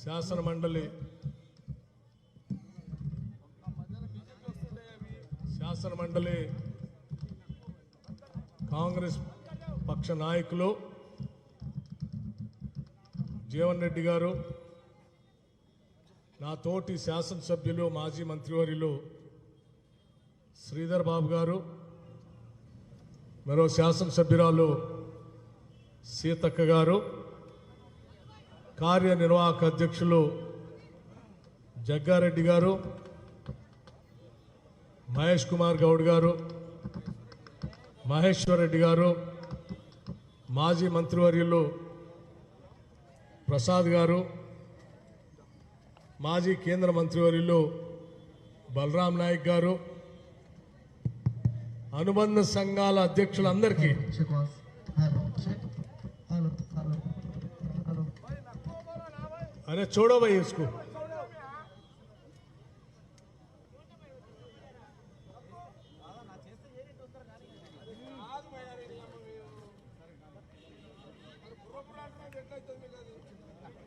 శాసన మండలి కాంగ్రెస్ పక్ష నాయకులు జీవన్ రెడ్డి గారు, నా తోటి శాసనసభ్యులు మాజీ మంత్రివర్యులు శ్రీధర్ బాబు గారు, మరో శాసనసభ్యురాలు సీతక్క గారు, కార్యనిర్వాహక అధ్యక్షులు జగ్గారెడ్డి గారు, మహేష్ కుమార్ గౌడ్ గారు, మహేశ్వర్ రెడ్డి గారు, మాజీ మంత్రివర్యులు ప్రసాద్ గారు, మాజీ కేంద్ర మంత్రివర్యులు బలరాం నాయక్ గారు, అనుబంధ సంఘాల అధ్యక్షులందరికీ అరే చూడో భాई इसको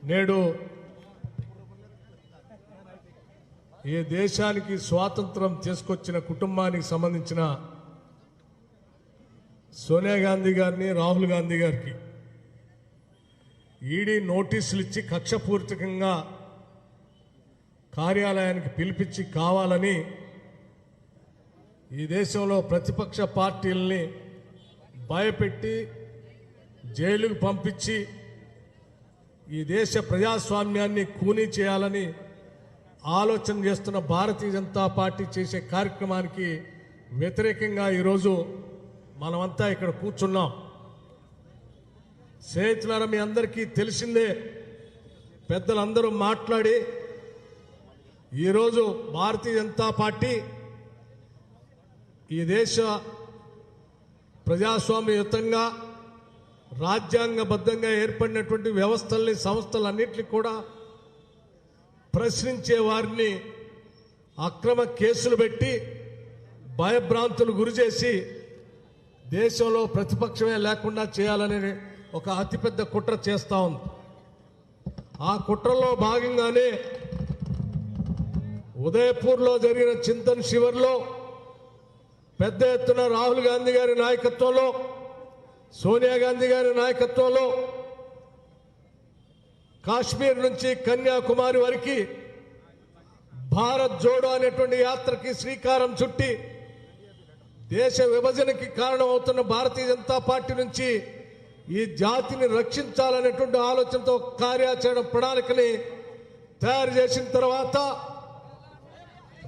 నేడు ఈ దేశానికి స్వాతంత్రం తీసుకొచ్చిన కుటుంబానికి సంబంధించిన సోనియా గాంధీ గారిని, రాహుల్ గాంధీ గారికి ఈడీ నోటీసులు ఇచ్చి కక్షపూరితంగా కార్యాలయానికి పిలిపించి కావాలని ఈ దేశంలో ప్రతిపక్ష పార్టీలని భయపెట్టి జైలుకు పంపించి ఈ దేశ ప్రజాస్వామ్యాన్ని కూనీ చేయాలని ఆలోచన చేస్తున్న భారతీయ జనతా పార్టీ చేసే కార్యక్రమానికి వ్యతిరేకంగా ఈరోజు మనమంతా ఇక్కడ కూర్చున్నాం. స్నేహితులారా, మీ అందరికీ తెలిసిందే, పెద్దలందరూ మాట్లాడి ఈరోజు భారతీయ జనతా పార్టీ ఈ దేశ ప్రజాస్వామ్యయుతంగా రాజ్యాంగబద్ధంగా ఏర్పడినటువంటి వ్యవస్థల్ని, సంస్థలన్నింటినీ కూడా ప్రశ్నించే వారిని అక్రమ కేసులు పెట్టి భయభ్రాంతులు గురి చేసి దేశంలో ప్రతిపక్షమే లేకుండా చేయాలనే ఒక అతిపెద్ద కుట్ర చేస్తూ ఉంది. ఆ కుట్రలో భాగంగానే ఉదయపూర్లో జరిగిన చింతన్ శివర్లో పెద్ద ఎత్తున రాహుల్ గాంధీ గారి నాయకత్వంలో, సోనియా గాంధీ గారి నాయకత్వంలో కాశ్మీర్ నుంచి కన్యాకుమారి వరకు భారత్ జోడో అనేటువంటి యాత్రకి శ్రీకారం చుట్టి దేశ విభజనకి కారణం అవుతున్న భారతీయ జనతా పార్టీ నుంచి ఈ జాతిని రక్షించాలనేటువంటి ఆలోచనతో కార్యాచరణ ప్రణాళికని తయారు చేసిన తర్వాత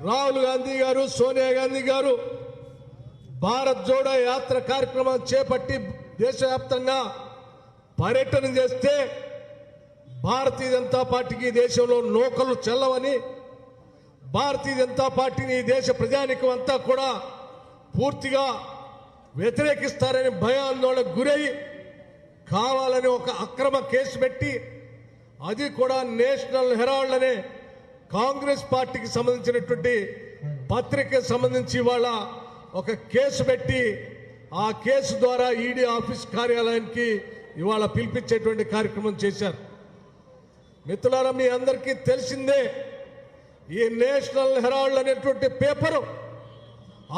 రాహుల్ గాంధీ గారు, సోనియా గాంధీ గారు భారత్ జోడో యాత్ర కార్యక్రమం చేపట్టి దేశవ్యాప్తంగా పర్యటన చేస్తే భారతీయ జనతా పార్టీకి దేశంలో నూకలు చెల్లవని, భారతీయ జనతా పార్టీని దేశ ప్రజానికం అంతా కూడా పూర్తిగా వ్యతిరేకిస్తారని భయాందోళనకు గురై కావాలని ఒక అక్రమ కేసు పెట్టి, అది కూడా నేషనల్ హెరాల్డ్ అనే కాంగ్రెస్ పార్టీకి సంబంధించినటువంటి పత్రికకు సంబంధించి ఇవాళ ఒక కేసు పెట్టి ఆ కేసు ద్వారా ఈడీ ఆఫీస్ కార్యాలయానికి ఇవాళ పిలిపించేటువంటి కార్యక్రమం చేశారు. మిత్రులారా, మీ అందరికీ తెలిసిందే, ఈ నేషనల్ హెరాల్డ్ అనేటువంటి పేపరు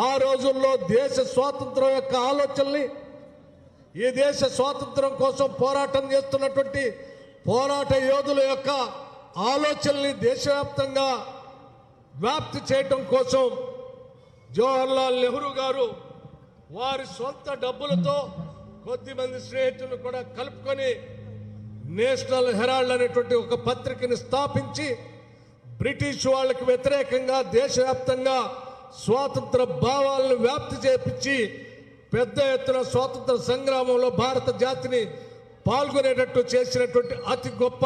ఆ రోజుల్లో దేశ స్వాతంత్రం యొక్క ఆలోచనల్ని, ఈ దేశ స్వాతంత్రం కోసం పోరాటం చేస్తున్నటువంటి పోరాట యోధుల యొక్క ఆలోచనల్ని దేశవ్యాప్తంగా వ్యాప్తి చేయటం కోసం జవహర్లాల్ నెహ్రూ గారు వారి సొంత డబ్బులతో కొద్దిమంది స్నేహితులను కూడా కలుపుకొని నేషనల్ హెరాల్డ్ అనేటువంటి ఒక పత్రికని స్థాపించి బ్రిటిష్ వాళ్ళకి వ్యతిరేకంగా దేశవ్యాప్తంగా స్వాతంత్ర భావాలను వ్యాప్తి చేపించి పెద్ద ఎత్తున స్వాతంత్ర సంగ్రామంలో భారత జాతిని పాల్గొనేటట్టు చేసినటువంటి అతి గొప్ప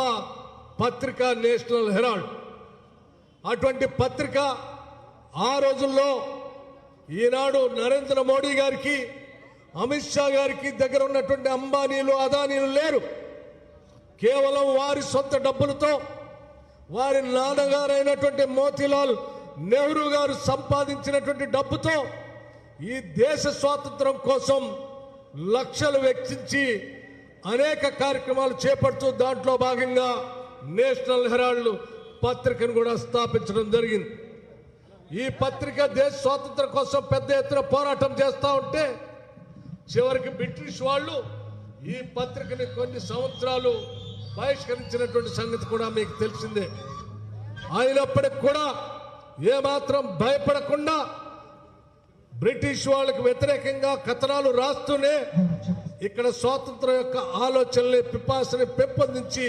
పత్రిక నేషనల్ హెరాల్డ్. అటువంటి పత్రిక ఆ రోజుల్లో ఈనాడు నరేంద్ర మోడీ గారికి, అమిత్ షా గారికి దగ్గర ఉన్నటువంటి అంబానీలు, అదానీలు లేరు. కేవలం వారి సొంత డబ్బులతో, వారి నాన్నగారైనటువంటి మోతీలాల్ నెహ్రూ గారు సంపాదించినటువంటి డబ్బుతో ఈ దేశ స్వాతంత్రం కోసం లక్షలు వెచ్చించి అనేక కార్యక్రమాలు చేపడుతూ దాంట్లో భాగంగా నేషనల్ హెరాల్డ్ పత్రికను కూడా స్థాపించడం జరిగింది. ఈ పత్రిక దేశ స్వాతంత్రం కోసం పెద్ద ఎత్తున పోరాటం చేస్తూ ఉంటే చివరికి బ్రిటిష్ వాళ్ళు ఈ పత్రికని కొన్ని సంవత్సరాలు బహిష్కరించినటువంటి సంగతి కూడా మీకు తెలిసిందే. అయినప్పటికి కూడా ఏమాత్రం భయపడకుండా బ్రిటిష్ వాళ్ళకి వ్యతిరేకంగా కథనాలు రాస్తూనే ఇక్కడ స్వాతంత్రం యొక్క ఆలోచనల్ని పిపాసని పెంపొందించి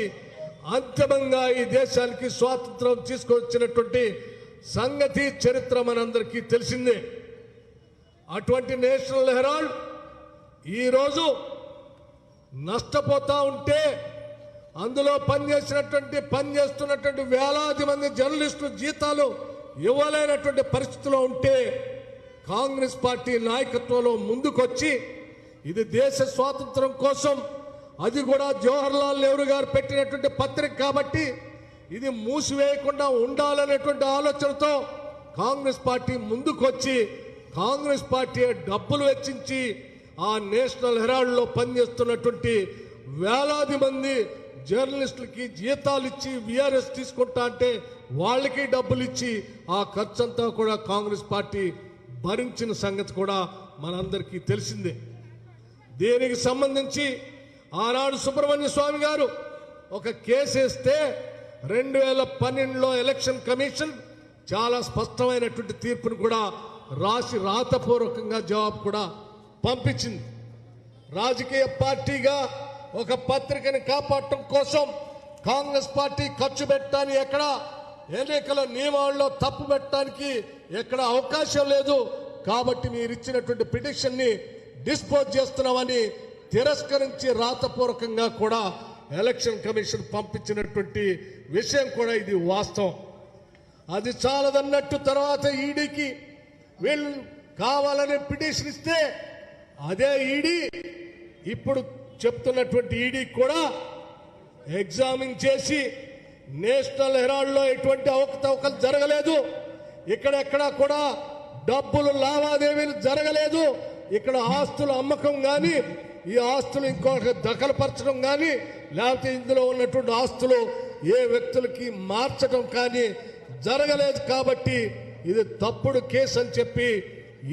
అంతిమంగా ఈ దేశానికి స్వాతంత్రం తీసుకొచ్చినటువంటి సంగతి చరిత్ర మనందరికీ తెలిసిందే. అటువంటి నేషనల్ హెరాల్డ్ ఈరోజు నష్టపోతా ఉంటే అందులో పనిచేస్తున్నటువంటి వేలాది మంది జర్నలిస్టులు జీతాలు ఇవ్వలేనటువంటి పరిస్థితిలో ఉంటే కాంగ్రెస్ పార్టీ నాయకత్వంలో ముందుకొచ్చి ఇది దేశ స్వాతంత్రం కోసం, అది కూడా జవహర్లాల్ నెహ్రూ గారు పెట్టినటువంటి పత్రిక కాబట్టి ఇది మూసివేయకుండా ఉండాలనేటువంటి ఆలోచనతో కాంగ్రెస్ పార్టీ ముందుకొచ్చి కాంగ్రెస్ పార్టీ డబ్బులు వెచ్చించి ఆ నేషనల్ హెరాల్డ్లో పనిచేస్తున్నటువంటి వేలాది మంది జర్నలిస్టులకి జీతాలు ఇచ్చి విఆర్ఎస్ తీసుకుంటా అంటే వాళ్ళకి డబ్బులు ఇచ్చి ఆ ఖర్చంతా కూడా కాంగ్రెస్ పార్టీ భరించిన సంగతి కూడా మనందరికీ తెలిసిందే. దీనికి సంబంధించి ఆనాడు సుబ్రహ్మణ్య స్వామి గారు ఒక కేసు వేస్తే 2012లో ఎలక్షన్ కమిషన్ చాలా స్పష్టమైనటువంటి తీర్పును కూడా రాసి రాతపూర్వకంగా జవాబు కూడా పంపించింది. రాజకీయ పార్టీగా ఒక పత్రికని కాపాడటం కోసం కాంగ్రెస్ పార్టీ ఖర్చు పెట్టడానికి ఎక్కడ ఎన్నికల నియమాల్లో తప్పు పెట్టడానికి ఎక్కడ అవకాశం లేదు. కాబట్టి మీరు ఇచ్చినటువంటి పిటిషన్ ని డిస్పోజ్ చేస్తున్నామని తిరస్కరించి రాతపూర్వకంగా కూడా ఎలక్షన్ కమిషన్ పంపించినటువంటి విషయం కూడా ఇది వాస్తవం. అది చాలదన్నట్టు తర్వాత ఈడీకి వీళ్ళు కావాలనే పిటిషన్ ఇస్తే అదే ఈడీ ఇప్పుడు చెప్తున్నటువంటి ఈడీ కూడా ఎగ్జామిన్ చేసి నేషనల్ హెరాల్డ్లో ఎటువంటి అవకతవకలు జరగలేదు, ఇక్కడెక్కడా కూడా డబ్బులు లావాదేవీలు జరగలేదు, ఇక్కడ ఆస్తుల అమ్మకం కానీ ఈ ఆస్తులు ఇంకొక దఖలుపరచడం కానీ లేకపోతే ఇందులో ఉన్నటువంటి ఆస్తులు ఏ వ్యక్తులకి మార్చడం కానీ జరగలేదు. కాబట్టి ఇది తప్పుడు కేసు అని చెప్పి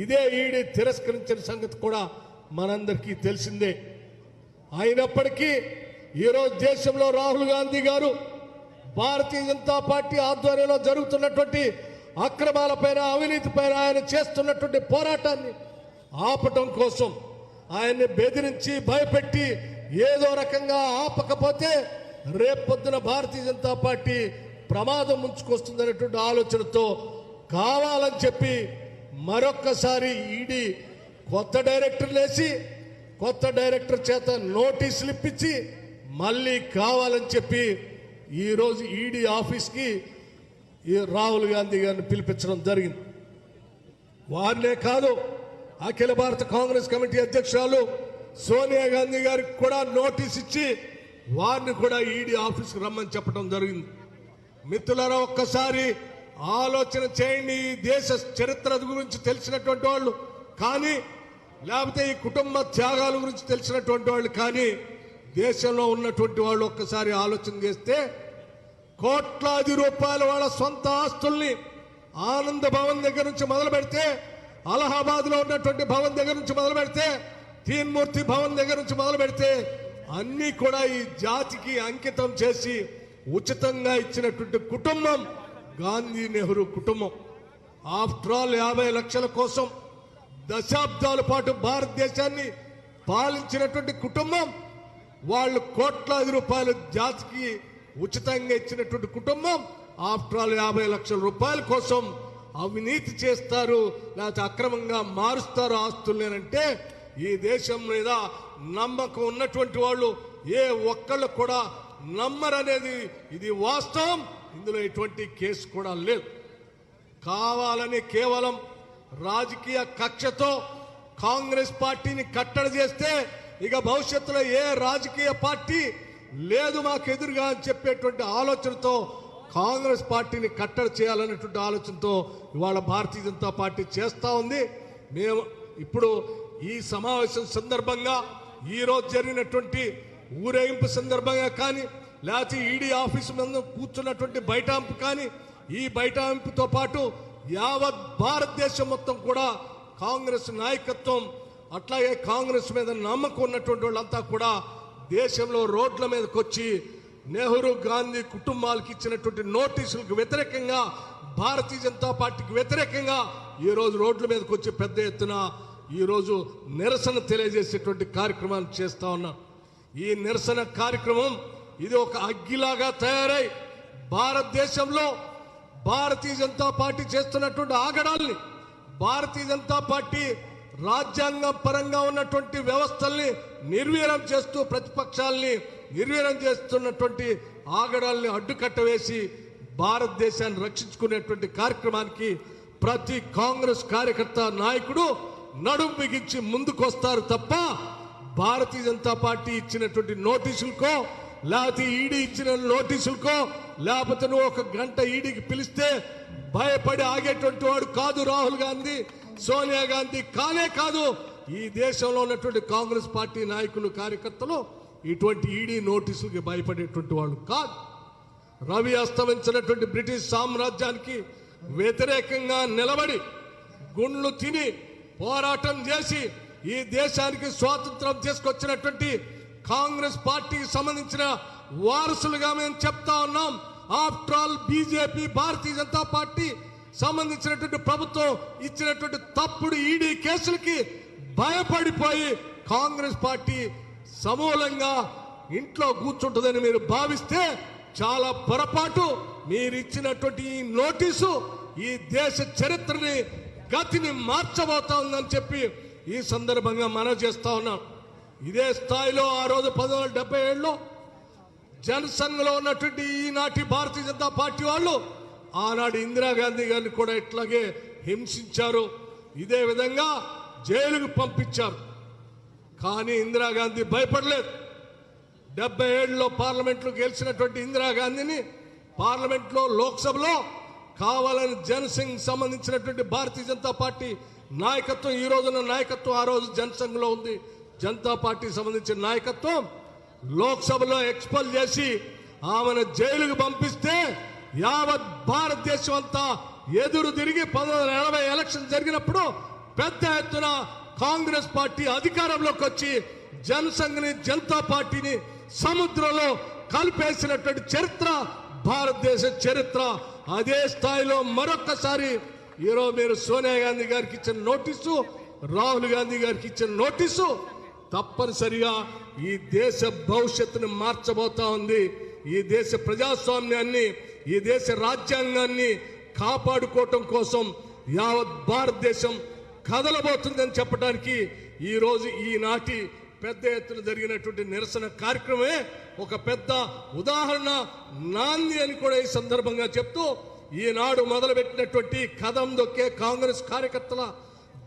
ఇదే ఈడీ తిరస్కరించిన సంగతి కూడా మనందరికీ తెలిసిందే. అయినప్పటికీ ఈరోజు దేశంలో రాహుల్ గాంధీ గారు భారతీయ జనతా పార్టీ ఆధ్వర్యంలో జరుగుతున్నటువంటి అక్రమాలపైన అవినీతిపైన ఆయన చేస్తున్నటువంటి పోరాటాన్ని ఆపటం కోసం ఆయన్ని బెదిరించి భయపెట్టి ఏదో రకంగా ఆపకపోతే రేపొద్దున భారతీయ జనతా పార్టీ ప్రమాదం ముంచుకొస్తుందనేటువంటి ఆలోచనతో కావాలని చెప్పి మరొక్కసారి ఈడీ కొత్త డైరెక్టర్లు వేసి కొత్త డైరెక్టర్ చేత నోటీసులు ఇప్పించి మళ్ళీ కావాలని చెప్పి ఈరోజు ఈడీ ఆఫీస్కి ఈ రాహుల్ గాంధీ గారిని పిలిపించడం జరిగింది. వారినే కాదు, అఖిల భారత కాంగ్రెస్ కమిటీ అధ్యక్షురాలు సోనియా గాంధీ గారికి కూడా నోటీస్ ఇచ్చి వారిని కూడా ఈడీ ఆఫీస్కి రమ్మని చెప్పడం జరిగింది. మిత్రులారా, ఒక్కసారి ఆలోచన చేయండి. ఈ దేశ చరిత్ర గురించి తెలిసినటువంటి వాళ్ళు కానీ లేకపోతే ఈ కుటుంబ త్యాగాల గురించి తెలిసినటువంటి వాళ్ళు కానీ దేశంలో ఉన్నటువంటి వాళ్ళు ఒక్కసారి ఆలోచన చేస్తే కోట్లాది రూపాయల వాళ్ళ సొంత ఆస్తుల్ని ఆనంద భవన్ దగ్గర నుంచి మొదలు పెడితే, అలహాబాద్ లో ఉన్నటువంటి భవన్ దగ్గర నుంచి మొదలు పెడితే, తీన్మూర్తి భవన్ దగ్గర నుంచి మొదలు పెడితే అన్ని కూడా ఈ జాతికి అంకితం చేసి ఉచితంగా ఇచ్చినటువంటి కుటుంబం గాంధీ నెహ్రూ కుటుంబం. ఆఫ్టర్ ఆల్ 50 లక్షల కోసం దశాబ్దాల పాటు భారతదేశాన్ని పాలించినటువంటి కుటుంబం, వాళ్ళు కోట్లాది రూపాయలు జాతికి ఉచితంగా ఇచ్చినటువంటి కుటుంబం ఆఫ్టర్ ఆల్ 50 లక్షల రూపాయల కోసం అవినీతి చేస్తారు లేకపోతే అక్రమంగా మారుస్తారు ఆస్తులేనంటే ఈ దేశం మీద నమ్మకం ఉన్నటువంటి వాళ్ళు ఏ ఒక్కళ్ళు కూడా నమ్మరనేది ఇది వాస్తవం. ఇందులో ఎటువంటి కేసు కూడా లేదు. కావాలని కేవలం రాజకీయ కక్షతో కాంగ్రెస్ పార్టీని కట్టడి చేస్తే ఇక భవిష్యత్తులో ఏ రాజకీయ పార్టీ లేదు మాకు ఎదురుగా అని చెప్పేటువంటి ఆలోచనతో కాంగ్రెస్ పార్టీని కట్టడి చేయాలనేటువంటి ఆలోచనతో ఇవాళ భారతీయ జనతా పార్టీ చేస్తూ ఉంది. మేము ఇప్పుడు ఈ సమావేశం సందర్భంగా ఈ రోజు జరిగినటువంటి ఊరేగింపు సందర్భంగా కానీ లేకపోతే ఈడీ ఆఫీసు ముందు కూర్చున్నటువంటి బైఠాంపు కానీ ఈ బైఠాంపుతో పాటు యావత్ భారతదేశం మొత్తం కూడా కాంగ్రెస్ నాయకత్వం అట్లాగే కాంగ్రెస్ మీద నమ్మకం ఉన్నటువంటి వాళ్ళంతా కూడా దేశంలో రోడ్ల మీదకి వచ్చి నెహ్రూ గాంధీ కుటుంబాలకు ఇచ్చినటువంటి నోటీసులకు వ్యతిరేకంగా భారతీయ జనతా పార్టీకి వ్యతిరేకంగా ఈరోజు రోడ్ల మీదకి వచ్చి పెద్ద ఎత్తున ఈరోజు నిరసన తెలియజేసేటువంటి కార్యక్రమాలు చేస్తా ఉన్నాం. ఈ నిరసన కార్యక్రమం ఇది ఒక అగ్గిలాగా తయారై భారతదేశంలో భారతీయ జనతా పార్టీ చేస్తున్నటువంటి ఆగడాల్ని, భారతీయ జనతా పార్టీ రాజ్యాంగ పరంగా ఉన్నటువంటి వ్యవస్థల్ని నిర్వీర్యం చేస్తూ ప్రతిపక్షాలని నిర్వీర్యం చేస్తున్నటువంటి ఆగడాల్ని అడ్డుకట్ట వేసి భారతదేశాన్ని రక్షించుకునేటువంటి కార్యక్రమానికి ప్రతి కాంగ్రెస్ కార్యకర్త నాయకుడు నడుం బిగించి ముందుకు వస్తారు తప్ప భారతీయ జనతా పార్టీ ఇచ్చినటువంటి నోటీసులకో లేకపోతే ఈడీ ఇచ్చిన నోటీసులకో లేకపోతే నువ్వు ఒక గంట ఈడీకి పిలిస్తే భయపడి ఆగేటువంటి వాడు కాదు రాహుల్ గాంధీ, సోనియా గాంధీ కానే కాదు. ఈ దేశంలో ఉన్నటువంటి కాంగ్రెస్ పార్టీ నాయకులు కార్యకర్తలు ఇటువంటి ఈడీ నోటీసులకి భయపడేటువంటి వాళ్ళు కాదు. రవి అస్తమించినటువంటి బ్రిటిష్ సామ్రాజ్యానికి వ్యతిరేకంగా నిలబడి గుండ్లు తిని పోరాటం చేసి ఈ దేశానికి స్వాతంత్రం తీసుకొచ్చినటువంటి కాంగ్రెస్ పార్టీకి సంబంధించిన వారసులుగా మేము చెప్తా ఉన్నాం. After all BJP Bharatiya Janata party సంబంధించినటువంటి ప్రభుత్వం ఇచ్చినటువంటి తప్పుడు ఈడీ కేసులకి భయపడిపోయి కాంగ్రెస్ పార్టీ సమూలంగా ఇంట్లో కూర్చుంటుందని మీరు భావిస్తే చాలా పొరపాటు. మీరు ఇచ్చినటువంటి ఈ నోటీసు ఈ దేశ చరిత్రని గతిని మార్చబోతా ఉందని చెప్పి ఈ సందర్భంగా మనం చేస్తా ఉన్నాం. ఇదే స్థాయిలో ఆ రోజు 1977లో జనసంఘ్లో ఉన్నటువంటి ఈనాటి భారతీయ జనతా పార్టీ వాళ్ళు ఆనాడు ఇందిరాగాంధీ గారిని కూడా ఇట్లాగే హింసించారు, ఇదే విధంగా జైలుకు పంపించారు. కానీ ఇందిరాగాంధీ భయపడలేదు. 77లో పార్లమెంట్లో గెలిచినటువంటి ఇందిరాగాంధీని పార్లమెంట్లో లోక్సభలో కావాలని జనసంఘ్ సంబంధించినటువంటి భారతీయ జనతా పార్టీ నాయకత్వం, ఈ రోజున నాయకత్వం ఆ రోజు జనసంఘ్లో ఉంది, జనతా పార్టీ సంబంధించిన నాయకత్వం లోక్సభలో ఎక్స్పెల్ చేసి ఆమెను జైలుకు పంపిస్తే యావత్ భారతదేశం అంతా ఎదురు తిరిగి 1980 ఎలక్షన్ జరిగినప్పుడు పెద్ద ఎత్తున కాంగ్రెస్ పార్టీ అధికారంలోకి వచ్చి జనసంఘ్ని జనతా పార్టీని సముద్రంలో కలిపేసినటువంటి చరిత్ర భారతదేశ చరిత్ర. అదే స్థాయిలో మరొక్కసారి ఈరోజు మీరు సోనియా గాంధీ గారికి ఇచ్చిన నోటీసు, రాహుల్ గాంధీ గారికి ఇచ్చిన నోటీసు తప్పనిసరిగా ఈ దేశ భవిష్యత్తును మార్చబోతా ఉంది. ఈ దేశ ప్రజాస్వామ్యాన్ని, ఈ దేశ రాజ్యాంగాన్ని కాపాడుకోవటం కోసం యావత్ భారతదేశం కదలబోతుందని చెప్పడానికి ఈరోజు ఈనాటి పెద్ద ఎత్తున జరిగినటువంటి నిరసన కార్యక్రమమే ఒక పెద్ద ఉదాహరణ, నాంది అని కూడా ఈ సందర్భంగా చెప్తూ ఈనాడు మొదలుపెట్టినటువంటి కదం దొక్కే కాంగ్రెస్ కార్యకర్తల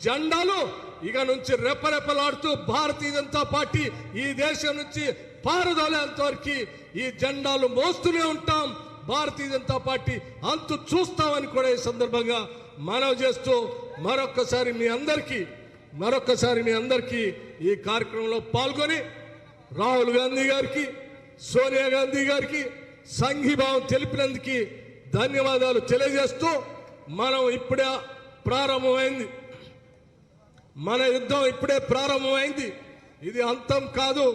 జెండాలు ఇక నుంచి రెపరెపలాడుతూ భారతీయ జనతా పార్టీ ఈ దేశం నుంచి పారదోలేంత వరకు ఈ జెండాలు మోస్తూనే ఉంటాం. భారతీయ జనతా పార్టీ అంతు చూస్తామని కూడా ఈ సందర్భంగా మనవి చేస్తూ మరొక్కసారి మీ అందరికీ ఈ కార్యక్రమంలో పాల్గొని రాహుల్ గాంధీ గారికి, సోనియా గాంధీ గారికి సంఘీభావం తెలిపినందుకు ధన్యవాదాలు తెలియజేస్తూ, మనం ఇప్పుడే ప్రారంభమైంది, మన యుద్ధం ఇప్పుడే ప్రారంభమైంది, ఇది అంతం కాదు,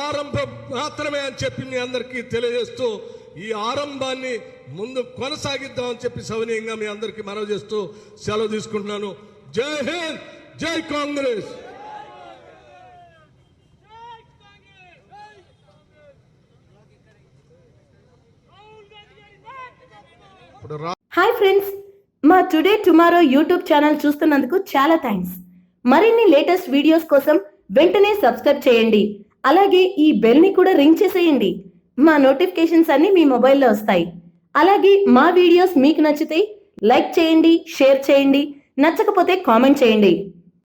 ఆరంభం మాత్రమే అని చెప్పి మీ అందరికీ తెలియజేస్తూ ఈ ఆరంభాన్ని ముందు కొనసాగిద్దామని చెప్పి సవినయంగా మీ అందరికీ మనవి చేస్తూ సెలవు తీసుకుంటున్నాను. జై హింద్, జై కాంగ్రెస్. హాయ్ ఫ్రెండ్స్, మా టుడే టుమారో యూట్యూబ్ ఛానల్ చూస్తున్నందుకు చాలా థ్యాంక్స్. మరిన్ని లేటెస్ట్ వీడియోస్ కోసం వెంటనే సబ్స్క్రైబ్ చేయండి. అలాగే ఈ బెల్ ని కూడా రింగ్ చేసేయండి. మా నోటిఫికేషన్స్ అన్ని మీ మొబైల్లో వస్తాయి. అలాగే మా వీడియోస్ మీకు నచ్చితే లైక్ చేయండి, షేర్ చేయండి, నచ్చకపోతే కామెంట్ చేయండి.